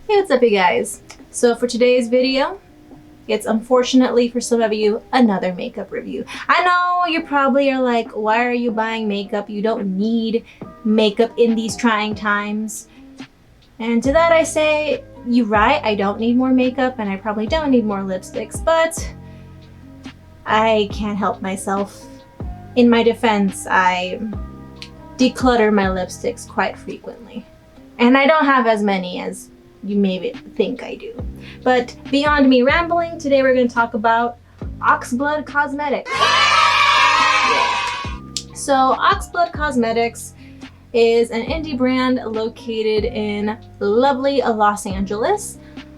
Hey, what's up you guys? So for today's video, it's unfortunately for some of you another makeup review. I know you probably are like, why are you buying makeup? You don't need makeup in these trying times. And to that I say, you're right, I don't need more makeup and I probably don't need more lipsticks, but I can't help myself. In my defense, I declutter my lipsticks quite frequently. And I don't have as many as you maybe think I do. But beyond me rambling, today we're going to talk about Oxbloode Cosmetics. So Oxbloode Cosmetics is an indie brand located in lovely Los Angeles.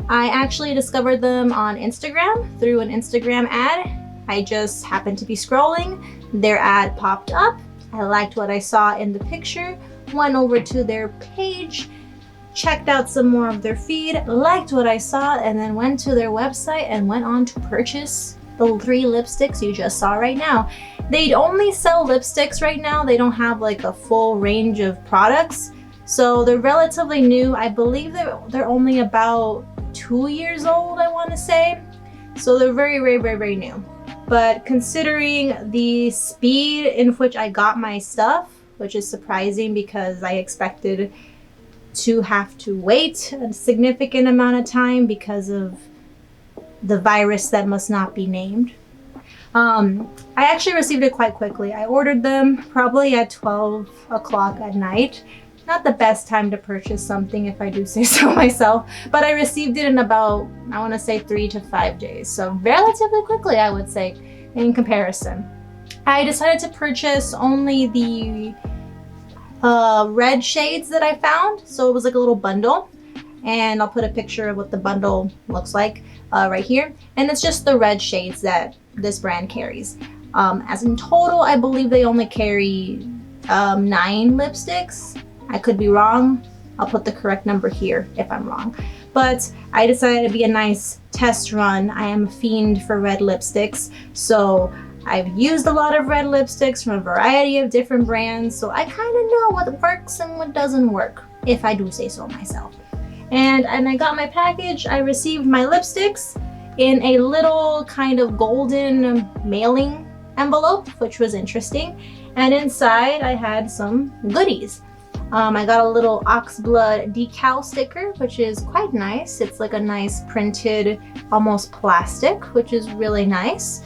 I actually discovered them on Instagram through an Instagram ad. I just happened to be scrolling, their ad popped up, I liked what I saw in the picture, went over to their page, checked out some more of their feed, liked what I saw, and then went to their website and went on to purchase the 3 lipsticks you just saw right now. They only sell lipsticks right now. They don't have like a full range of products. So they're relatively new. I believe they're only about 2 years old, I want to say. So they're very new. But considering the speed in which I got my stuff, which is surprising because I expected to have to wait a significant amount of time because of the virus that must not be named. I actually received it quite quickly. I ordered them probably at 12 o'clock at night. Not the best time to purchase something if I do say so myself, but I received it in about, I want to say 3 to 5 days. So relatively quickly, I would say, in comparison. I decided to purchase only the red shades that I found. So it was like a little bundle, and I'll put a picture of what the bundle looks like right here. And it's just the red shades that this brand carries. As in total, I believe they only carry 9 lipsticks. I could be wrong. I'll put the correct number here if I'm wrong. But I decided to be a nice test run. I am a fiend for red lipsticks. So I've used a lot of red lipsticks from a variety of different brands, so I kind of know what works and what doesn't work, if I do say so myself. And I got my package. I received my lipsticks in a little kind of golden mailing envelope, which was interesting. And inside I had some goodies. I got a little Oxbloode decal sticker, which is quite nice. It's like a nice printed, almost plastic, which is really nice.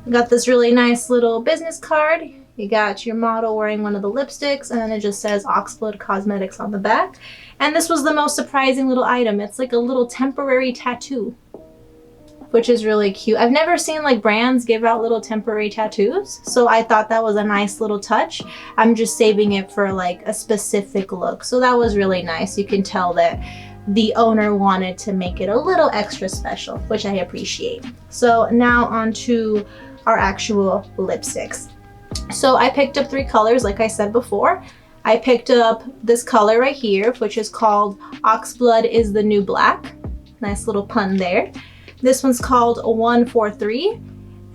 Got this really nice little business card. You got your model wearing one of the lipsticks, and then it just says Oxbloode Cosmetics on the back. And this was the most surprising little item. It's like a little temporary tattoo, which is really cute. I've never seen like brands give out little temporary tattoos, so I thought that was a nice little touch. I'm just saving it for like a specific look, so that was really nice. You can tell that the owner wanted to make it a little extra special, which I appreciate. So now on to our actual lipsticks. So I picked up 3 colors, like I said before. I picked up this color right here, which is called Oxbloode is the New Black. Nice little pun there. This one's called 143,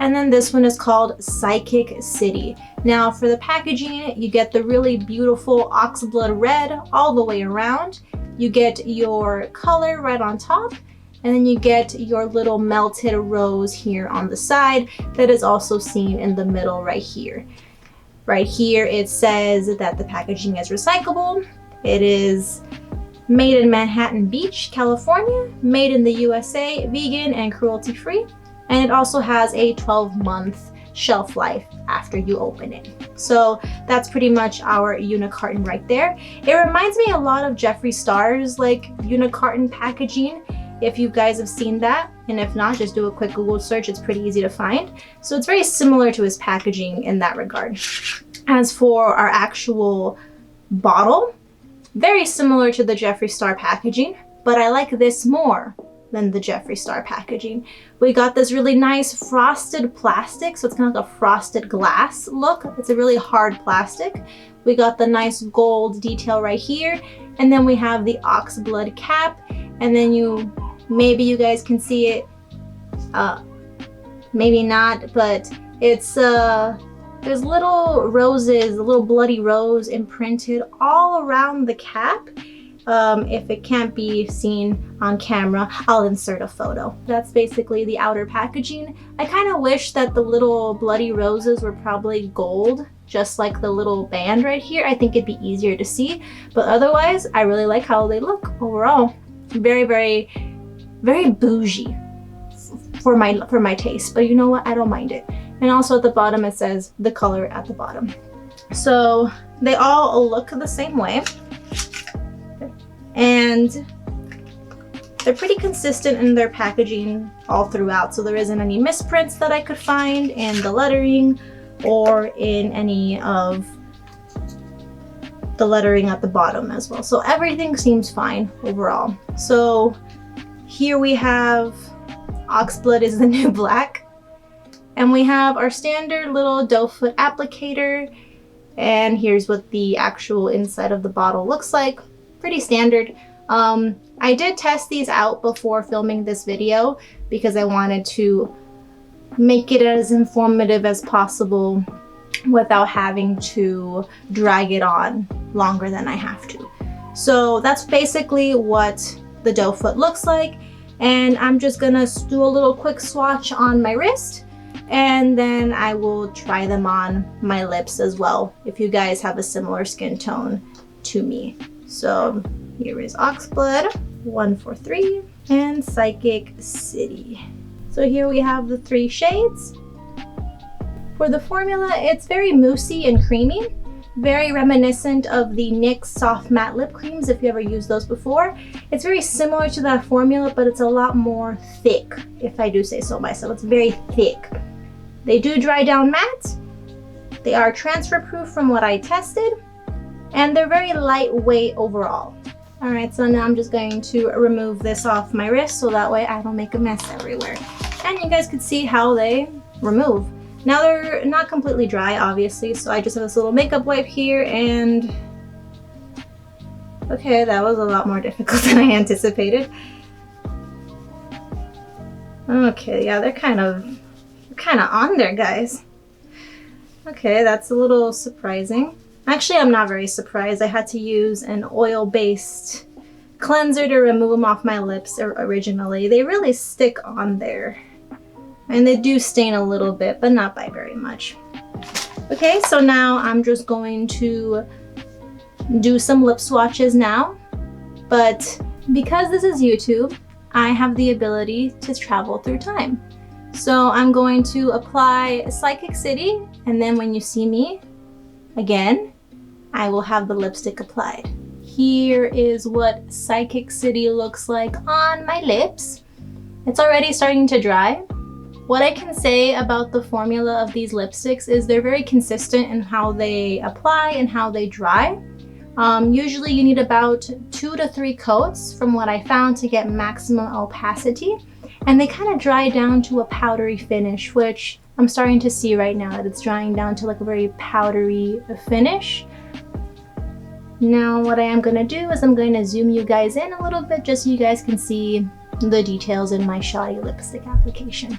and then this one is called Psychic City. Now for the packaging, you get the really beautiful Oxbloode red all the way around. You get your color right on top, and then you get your little melted rose here on the side that is also seen in the middle right here. Right here it says that the packaging is recyclable. It is made in Manhattan Beach, California, made in the USA, vegan and cruelty-free, and it also has a 12-month shelf life after you open it. So that's pretty much our unicarton right there. It reminds me a lot of Jeffree Star's like unicarton packaging, if you guys have seen that, and if not, just do a quick Google search. It's pretty easy to find. So it's very similar to his packaging in that regard. As for our actual bottle, very similar to the Jeffree Star packaging, but I like this more than the Jeffree Star packaging. We got this really nice frosted plastic, so it's kind of like a frosted glass look. It's a really hard plastic. We got the nice gold detail right here, and then we have the Oxbloode cap, and then maybe you guys can see it, maybe not, but it's there's little roses, a little bloody rose imprinted all around the cap, If it can't be seen on camera, I'll insert a photo. That's basically the outer packaging. I kind of wish that the little bloody roses were probably gold, just like the little band right here. I think it'd be easier to see, but otherwise I really like how they look overall. Very, very, very bougie for my taste, but you know what, I don't mind it. And also at the bottom it says the color at the bottom. So they all look the same way, and they're pretty consistent in their packaging all throughout, so there isn't any misprints that I could find in the lettering or in any of the lettering at the bottom as well. So everything seems fine overall. So here we have Oxbloode is the new black, and we have our standard little doe foot applicator, and here's what the actual inside of the bottle looks like. Pretty standard. I did test these out before filming this video because I wanted to make it as informative as possible without having to drag it on longer than I have to. So that's basically what the doe foot looks like, and I'm just gonna do a little quick swatch on my wrist, and then I will try them on my lips as well if you guys have a similar skin tone to me. So here is Oxbloode 143 and Psychic City. So here we have the 3 shades. For the formula, it's very moussey and creamy, very reminiscent of the NYX soft matte lip creams if you ever used those before. It's very similar to that formula, but it's a lot more thick, if I do say so myself. It's very thick. They do dry down matte. They are transfer proof from what I tested, and they're very lightweight overall. All right, so now I'm just going to remove this off my wrist so that way I don't make a mess everywhere. And you guys could see how they remove. Now they're not completely dry, obviously, so I just have this little makeup wipe here, and okay, that was a lot more difficult than I anticipated. Okay, yeah, they're kind of on there, guys. Okay, that's a little surprising. Actually, I'm not very surprised. I had to use an oil-based cleanser to remove them off my lips originally. They really stick on there. And they do stain a little bit, but not by very much. Okay, so now I'm just going to do some lip swatches now. But because this is YouTube, I have the ability to travel through time. So I'm going to apply Psychic City, and then when you see me again, I will have the lipstick applied. Here is what Psychic City looks like on my lips. It's already starting to dry. What I can say about the formula of these lipsticks is they're very consistent in how they apply and how they dry. Usually you need about 2 to 3 coats from what I found to get maximum opacity. And they kind of dry down to a powdery finish, which I'm starting to see right now that it's drying down to like a very powdery finish. Now what I am going to do is I'm going to zoom you guys in a little bit just so you guys can see the details in my shoddy lipstick application.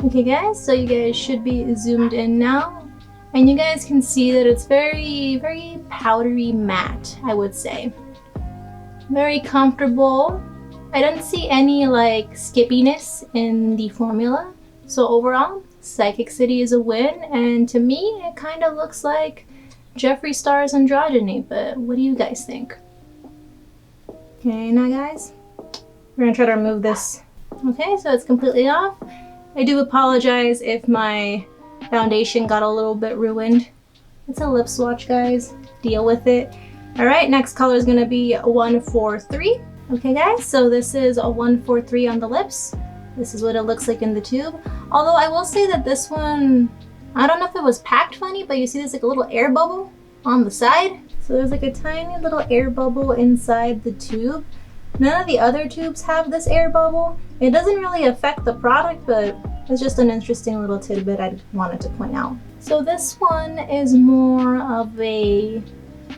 Okay guys, so you guys should be zoomed in now, and you guys can see that it's very, very powdery matte, I would say. Very comfortable. I don't see any like skippiness in the formula. So overall, Psychic City is a win, and to me, it kind of looks like Jeffree Star's Androgyny, but what do you guys think? Okay, now guys, we're gonna try to remove this. Okay, so it's completely off. I do apologize if my foundation got a little bit ruined. It's a lip swatch, guys. Deal with it. All right, next color is gonna be 143. Okay guys, so this is a 143 on the lips. This is what it looks like in the tube. Although I will say that this one, I don't know if it was packed funny, but you see there's like a little air bubble on the side. So there's like a tiny little air bubble inside the tube. None of the other tubes have this air bubble. It doesn't really affect the product, but it's just an interesting little tidbit I wanted to point out. So this one is more of a,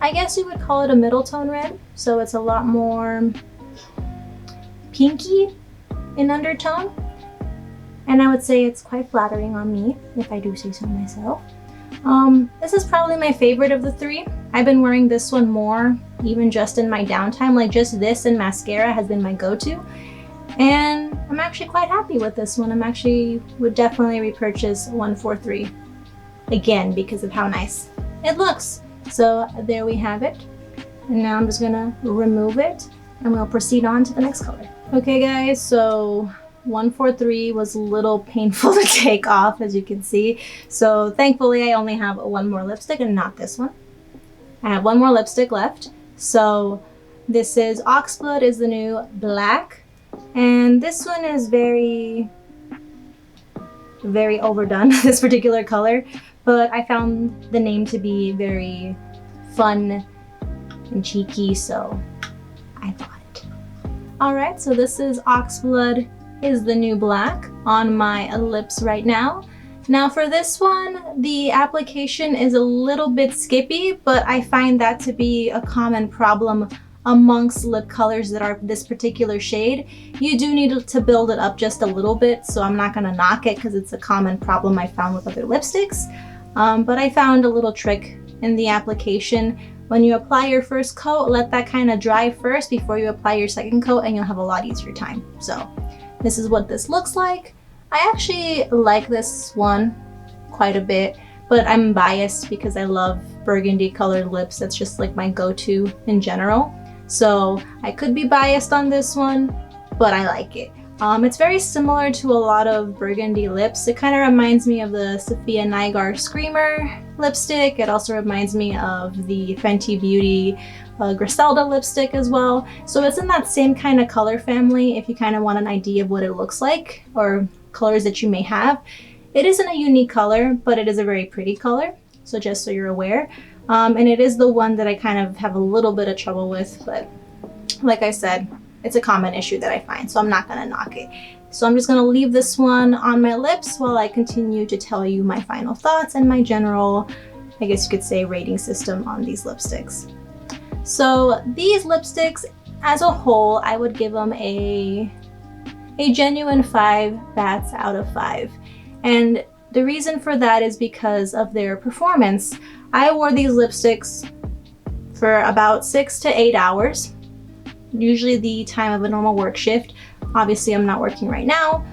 I guess you would call it a middle tone red. So it's a lot more pinky in undertone. And I would say it's quite flattering on me, if I do say so myself. This is probably my favorite of the 3. I've been wearing this one more even just in my downtime. Like just this and mascara has been my go-to. And I'm actually quite happy with this one. Would definitely repurchase 143 again because of how nice it looks. So there we have it. And now I'm just gonna remove it and we'll proceed on to the next color. Okay guys, so 143 was a little painful to take off, as you can see. So thankfully I only have one more lipstick and not this one. I have one more lipstick left. So this is Oxbloode is the new black. And this one is very overdone, this particular color. But I found the name to be very fun and cheeky, so I bought it. Alright, so this is Oxbloode is the new black on my lips right now. Now for this one, the application is a little bit skippy, but I find that to be a common problem amongst lip colors that are this particular shade. You do need to build it up just a little bit, so I'm not gonna knock it because it's a common problem I found with other lipsticks. But I found a little trick in the application. When you apply your first coat, let that kind of dry first before you apply your second coat and you'll have a lot easier time. So this is what this looks like. I actually like this one quite a bit, but I'm biased because I love burgundy colored lips. That's just like my go-to in general. So I could be biased on this one, but I like it. It's very similar to a lot of burgundy lips. It kind of reminds me of the Sophia Nygaard Screamer lipstick. It also reminds me of the Fenty Beauty Griselda lipstick as well. So it's in that same kind of color family if you kind of want an idea of what it looks like or colors that you may have. It isn't a unique color, but it is a very pretty color. So just so you're aware. And it is the one that I kind of have a little bit of trouble with, but like I said, it's a common issue that I find, so I'm not gonna knock it. So I'm just gonna leave this one on my lips while I continue to tell you my final thoughts and my general, I guess you could say, rating system on these lipsticks. So these lipsticks as a whole, I would give them a genuine 5 bats out of 5. And the reason for that is because of their performance. I wore these lipsticks for about 6 to 8 hours, usually the time of a normal work shift. Obviously I'm not working right now,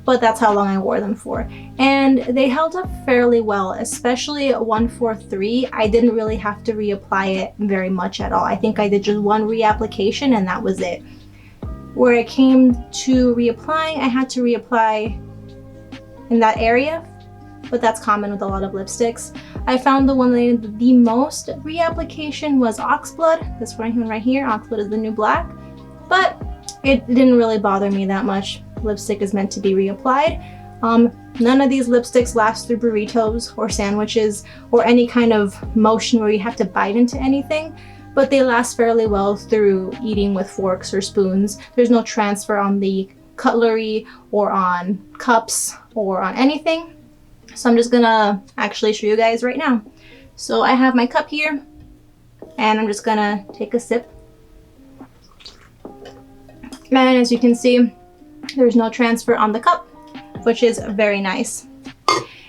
but that's how long I wore them for. And they held up fairly well, especially 143. I didn't really have to reapply it very much at all. I think I did just one reapplication and that was it. Where it came to reapplying, I had to reapply in that area, but that's common with a lot of lipsticks. I found the one that needed the most reapplication was Oxbloode. This one right here, Oxbloode is the new black, but it didn't really bother me that much. Lipstick is meant to be reapplied. None of these lipsticks last through burritos or sandwiches or any kind of motion where you have to bite into anything, but they last fairly well through eating with forks or spoons. There's no transfer on the cutlery or on cups or on anything. So I'm just gonna actually show you guys right now. So I have my cup here and I'm just gonna take a sip. And as you can see, there's no transfer on the cup, which is very nice.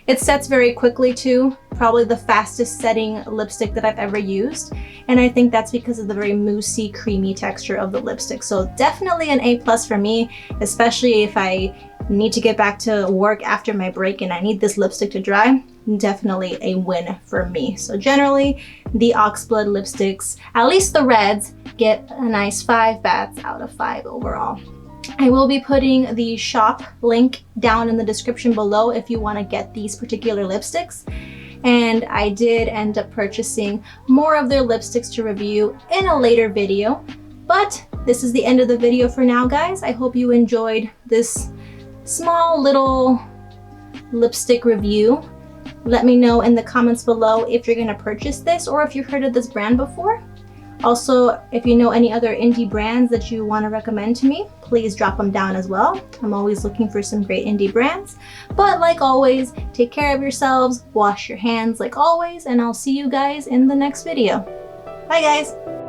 It sets very quickly too, probably the fastest setting lipstick that I've ever used. And I think that's because of the very moussey, creamy texture of the lipstick. So definitely an A+ for me, especially if I need to get back to work after my break and I need this lipstick to dry. Definitely a win for me. So generally, the Oxbloode lipsticks, at least the reds, get a nice 5 bats out of 5 overall. I will be putting the shop link down in the description below if you want to get these particular lipsticks. And I did end up purchasing more of their lipsticks to review in a later video. But this is the end of the video for now, guys. I hope you enjoyed this small little lipstick review. Let me know in the comments below if you're going to purchase this or if you've heard of this brand before. Also, if you know any other indie brands that you want to recommend to me, please drop them down as well. I'm always looking for some great indie brands. But like always, take care of yourselves, wash your hands like always, and I'll see you guys in the next video. Bye guys!